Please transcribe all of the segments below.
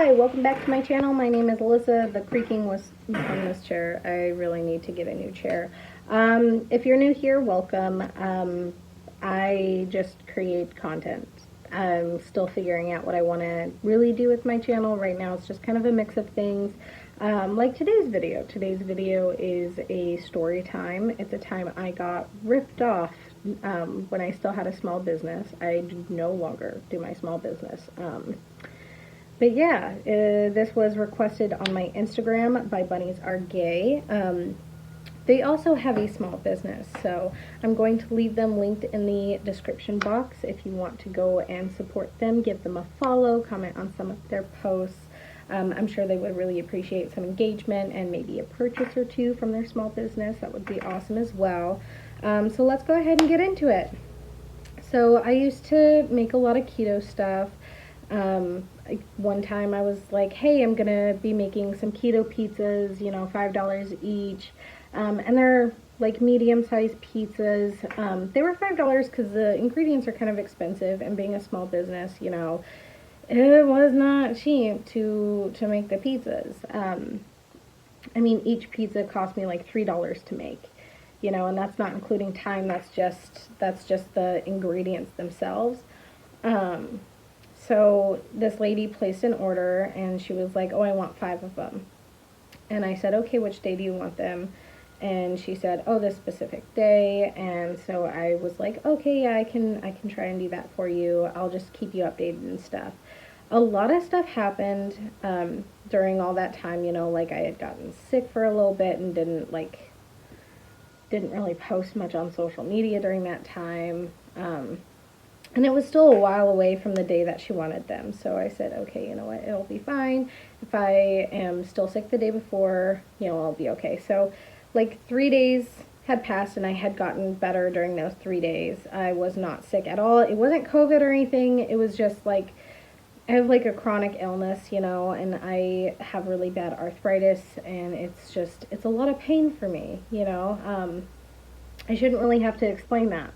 Hi, welcome back to my channel. My name is Alyssa. The creaking was from this chair. I really need to get a new chair. If you're new here, welcome. I just create content. I'm still figuring out what I want to really do with my channel. Right now it's just kind of a mix of things. Like today's video. Today's video is a story time. It's a time I got ripped off when I still had a small business. I no longer do my small business. But yeah, this was requested on my Instagram by Bunniesaregay. They also have a small business, so I'm going to leave them linked in the description box if you want to go and support them, give them a follow, comment on some of their posts. I'm sure they would really appreciate some engagement and maybe a purchase or two from their small business. That would be awesome as well. So let's go ahead and get into it. So I used to make a lot of keto stuff. One time I was like, hey, I'm gonna be making some keto pizzas, you know, $5 each. And they're like medium-sized pizzas. They were $5 because the ingredients are kind of expensive, and being a small business, you know, it was not cheap to make the pizzas. I mean, each pizza cost me like $3 to make, you know, and that's not including time. That's just the ingredients themselves. So this lady placed an order, and she was like, oh, I want 5 of them. And I said, okay, which day do you want them? And she said, oh, this specific day. And so I was like, okay, yeah, I can try and do that for you. I'll just keep you updated and stuff. A lot of stuff happened during all that time, you know, like I had gotten sick for a little bit and didn't really post much on social media during that time. And it was still a while away from the day that she wanted them. So I said, okay, you know what, it'll be fine. If I am still sick the day before, you know, I'll be okay. So like 3 days had passed, and I had gotten better during those 3 days. I was not sick at all. It wasn't COVID or anything. It was just like, I have like a chronic illness, you know, and I have really bad arthritis, and it's a lot of pain for me, you know. I shouldn't really have to explain that.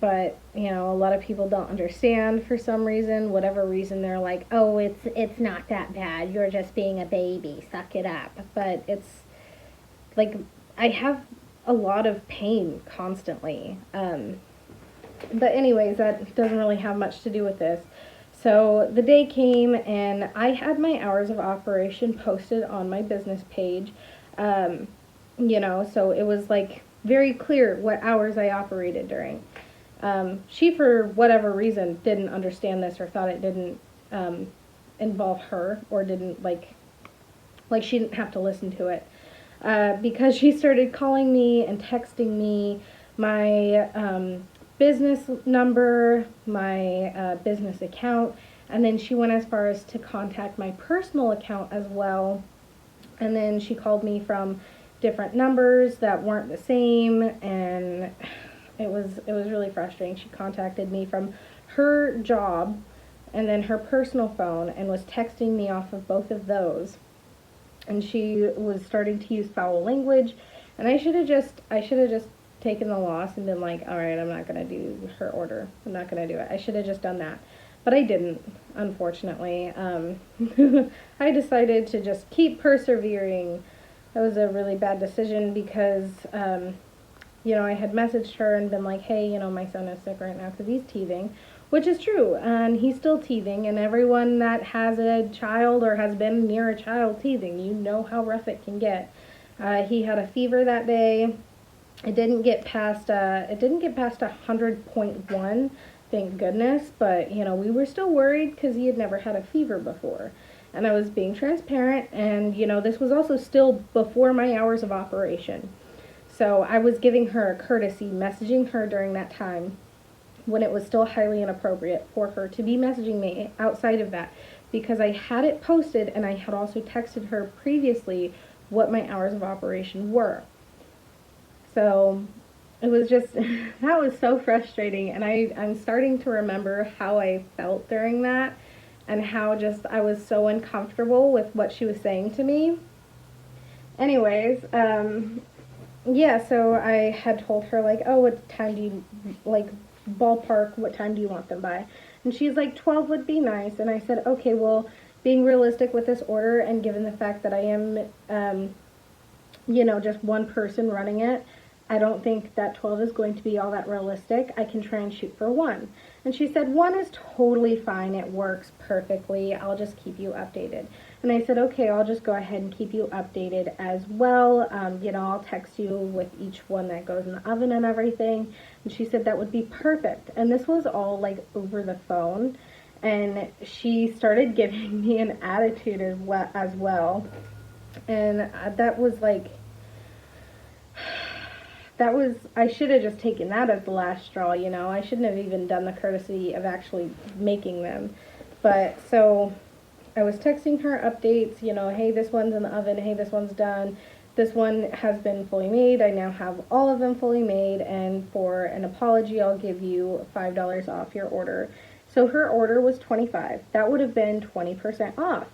But, you know, a lot of people don't understand for some reason. Whatever reason, they're like, oh, it's not that bad. You're just being a baby. Suck it up. But it's, like, I have a lot of pain constantly. But anyways, that doesn't really have much to do with this. So the day came, and I had my hours of operation posted on my business page. You know, so it was, like, very clear what hours I operated during. She, for whatever reason, didn't understand this, or thought it didn't involve her, or didn't, like she didn't have to listen to it. Because she started calling me and texting me my business number, my business account, and then she went as far as to contact my personal account as well. And then she called me from different numbers that weren't the same, and it was really frustrating. She contacted me from her job and then her personal phone, and was texting me off of both of those. And she was starting to use foul language, and I should have just taken the loss and been like, all right, I'm not going to do her order. I'm not going to do it. I should have just done that. But I didn't, unfortunately. I decided to just keep persevering. That was a really bad decision because you know, I had messaged her and been like, hey, you know, my son is sick right now because he's teething, which is true, and he's still teething, and everyone that has a child or has been near a child teething, you know how rough it can get. He had a fever that day. It didn't get past 100.1, thank goodness, but, you know, we were still worried because he had never had a fever before. And I was being transparent, and, you know, this was also still before my hours of operation. So I was giving her a courtesy, messaging her during that time when it was still highly inappropriate for her to be messaging me outside of that, because I had it posted, and I had also texted her previously what my hours of operation were. So it was just, that was so frustrating, and I'm starting to remember how I felt during that, and how just I was so uncomfortable with what she was saying to me. Anyways, yeah, so I had told her, like, oh, what time do you, like, ballpark, what time do you want them by? And she's like, 12 would be nice. And I said, okay, well, being realistic with this order, and given the fact that I am, just one person running it, I don't think that 12 is going to be all that realistic. I can try and shoot for 1. And she said, 1 is totally fine. It works perfectly. I'll just keep you updated. And I said, okay, I'll just go ahead and keep you updated as well. I'll text you with each one that goes in the oven and everything. And she said that would be perfect. And this was all like over the phone. And she started giving me an attitude as well. And that was like, I should have just taken that as the last straw, I shouldn't have even done the courtesy of actually making them. But so I was texting her updates, hey, this one's in the oven, hey, this one's done, this one has been fully made, I now have all of them fully made, and for an apology, I'll give you $5 off your order. So her order was $25. That would have been 20% off,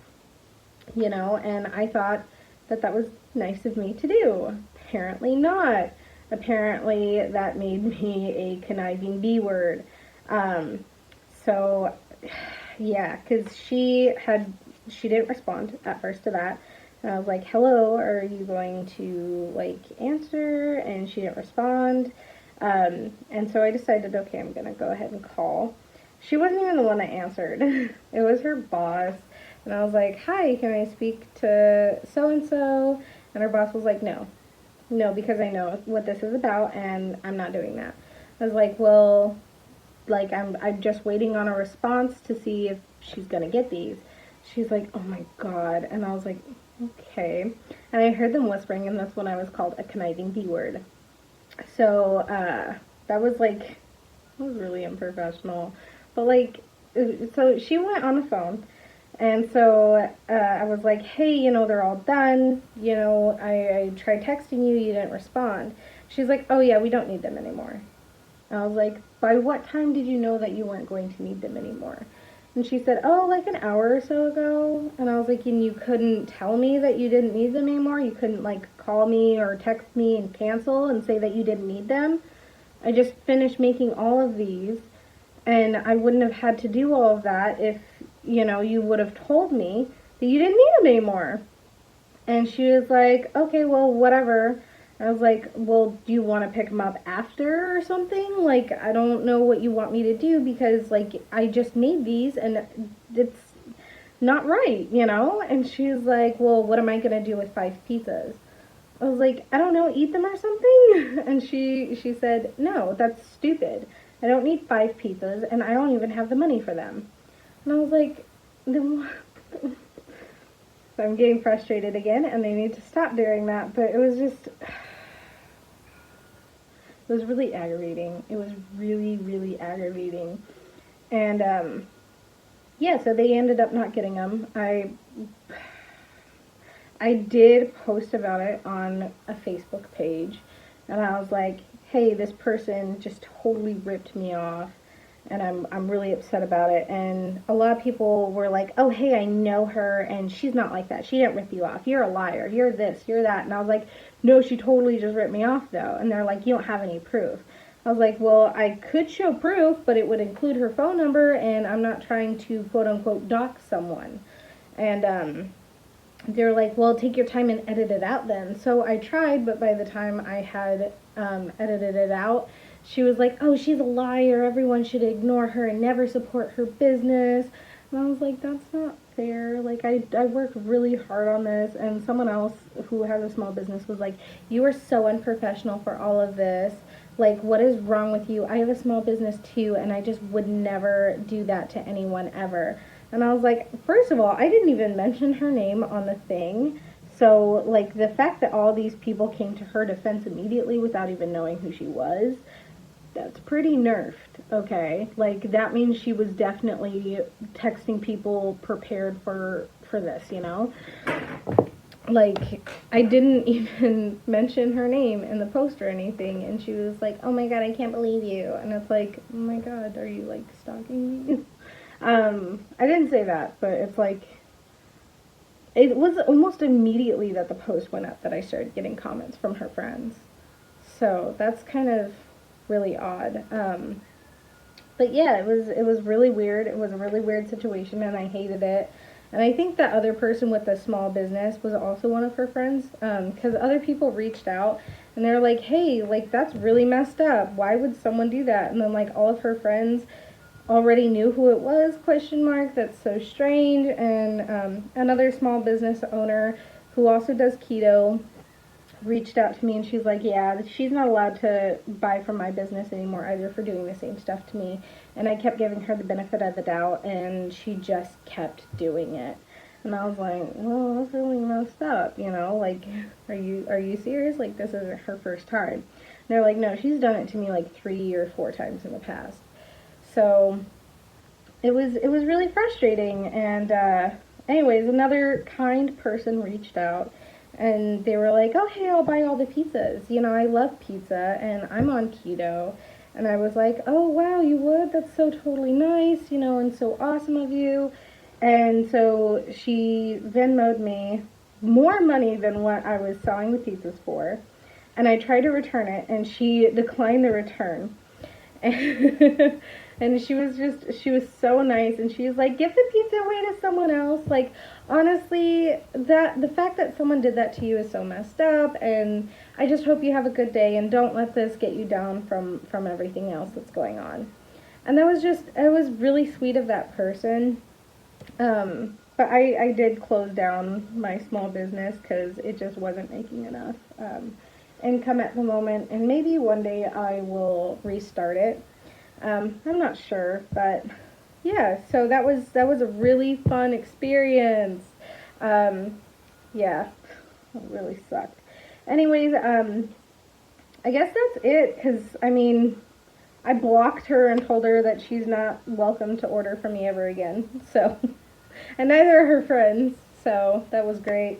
and I thought that was nice of me to do. Apparently not. Apparently that made me a conniving B word. So yeah, because she didn't respond at first to that. And I was like, hello, are you going to answer? And she didn't respond. And so I decided, okay, I'm gonna go ahead and call. She wasn't even the one that answered. It was her boss. And I was like, hi, can I speak to so-and-so? And her boss was like, no, because I know what this is about, and I'm not doing that. I was like, well, I'm just waiting on a response to see if she's gonna get these. She's like, oh my god. And I was like, okay. And I heard them whispering, and that's when I was called a conniving B word. So, that was really unprofessional. But so she went on the phone. And so I was like, hey, they're all done. I tried texting you. You didn't respond. She's like, oh, yeah, we don't need them anymore. And I was like, by what time did you know that you weren't going to need them anymore? And she said, oh, like an hour or so ago. And I was like, and you couldn't tell me that you didn't need them anymore? You couldn't, call me or text me and cancel and say that you didn't need them? I just finished making all of these, and I wouldn't have had to do all of that if you would have told me that you didn't need them anymore. And she was like, okay, well, whatever. I was like, well, do you want to pick them up after or something? I don't know what you want me to do, because, I just made these, and it's not right, And she was like, well, what am I going to do with 5 pizzas? I was like, I don't know, eat them or something? And she said, no, that's stupid. I don't need 5 pizzas, and I don't even have the money for them. And I was like, then what? So I'm getting frustrated again, and they need to stop doing that. But it was just, it was really aggravating. It was really, really aggravating. And, yeah, so they ended up not getting them. I did post about it on a Facebook page, and I was like, hey, this person just totally ripped me off, and I'm really upset about it. And a lot of people were like, oh, hey, I know her, and she's not like that. She didn't rip you off. You're a liar. You're this. You're that. And I was like, no, she totally just ripped me off, though. And they're like, you don't have any proof. I was like, well, I could show proof, but it would include her phone number, and I'm not trying to, quote-unquote, dox someone. And they were like, well, take your time and edit it out then. So I tried, but by the time I had edited it out, she was like, oh, she's a liar, everyone should ignore her and never support her business. And I was like, that's not fair. I worked really hard on this. And someone else who has a small business was like, you are so unprofessional for all of this. What is wrong with you? I have a small business too, and I just would never do that to anyone ever. And I was like, first of all, I didn't even mention her name on the thing. So, the fact that all these people came to her defense immediately without even knowing who she was, that's pretty nerfed, okay? That means she was definitely texting people prepared for this, I didn't even mention her name in the post or anything, and she was like, oh my god, I can't believe you. And it's like, oh my god, are you, stalking me? I didn't say that, but it's it was almost immediately that the post went up that I started getting comments from her friends. So that's kind of really odd. But yeah, it was really weird. It was a really weird situation, and I hated it. And I think the other person with the small business was also one of her friends, because other people reached out and they're like, hey, like, that's really messed up. Why would someone do that? And then, like, all of her friends already knew who it was, question mark. That's so strange. And another small business owner who also does keto reached out to me, and she's like, yeah, she's not allowed to buy from my business anymore either for doing the same stuff to me. And I kept giving her the benefit of the doubt, and she just kept doing it. And I was like, well, that's really messed up, you know, like, are you serious? Like, this isn't her first time. And they're like, no, she's done it to me like 3 or 4 times in the past. So it was really frustrating. And anyways, another kind person reached out, and they were like, oh, hey, I'll buy all the pizzas. You know, I love pizza, and I'm on keto. And I was like, oh, wow, you would? That's so totally nice, you know, and so awesome of you. And so she Venmo'd me more money than what I was selling the pizzas for. And I tried to return it, and she declined the return. And she was so nice, and she was like, give the pizza away to someone else. Like, honestly, that the fact that someone did that to you is so messed up, and I just hope you have a good day, and don't let this get you down from everything else that's going on. And that was just, it was really sweet of that person. But I did close down my small business because it just wasn't making enough income at the moment, and maybe one day I will restart it. I'm not sure, but yeah, so that was a really fun experience. Yeah, it really sucked. Anyways, I guess that's it, because, I mean, I blocked her and told her that she's not welcome to order from me ever again, so, and neither are her friends, so that was great.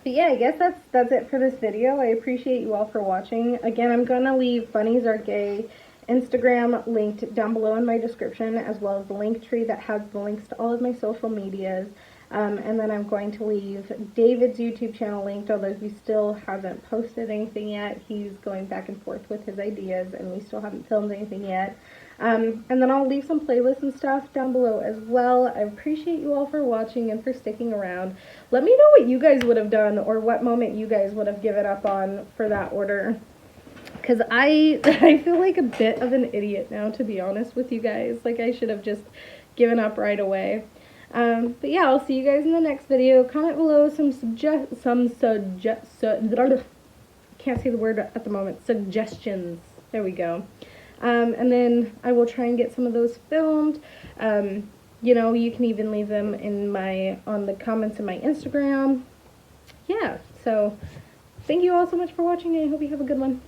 But yeah, I guess that's it for this video. I appreciate you all for watching. Again, I'm going to leave Bunniesaregay Instagram linked down below in my description, as well as the LinkTree that has the links to all of my social medias. And then I'm going to leave David's YouTube channel linked, although he still hasn't posted anything yet. He's going back and forth with his ideas, and we still haven't filmed anything yet. And then I'll leave some playlists and stuff down below as well. I appreciate you all for watching and for sticking around. Let me know what you guys would have done, or what moment you guys would have given up on for that order. Because I feel like a bit of an idiot now, to be honest with you guys. Like, I should have just given up right away. But yeah, I'll see you guys in the next video. Comment below can't say the word at the moment, suggestions. There we go. And then I will try and get some of those filmed. You know, you can even leave them on the comments in my Instagram. Yeah, so thank you all so much for watching, and I hope you have a good one.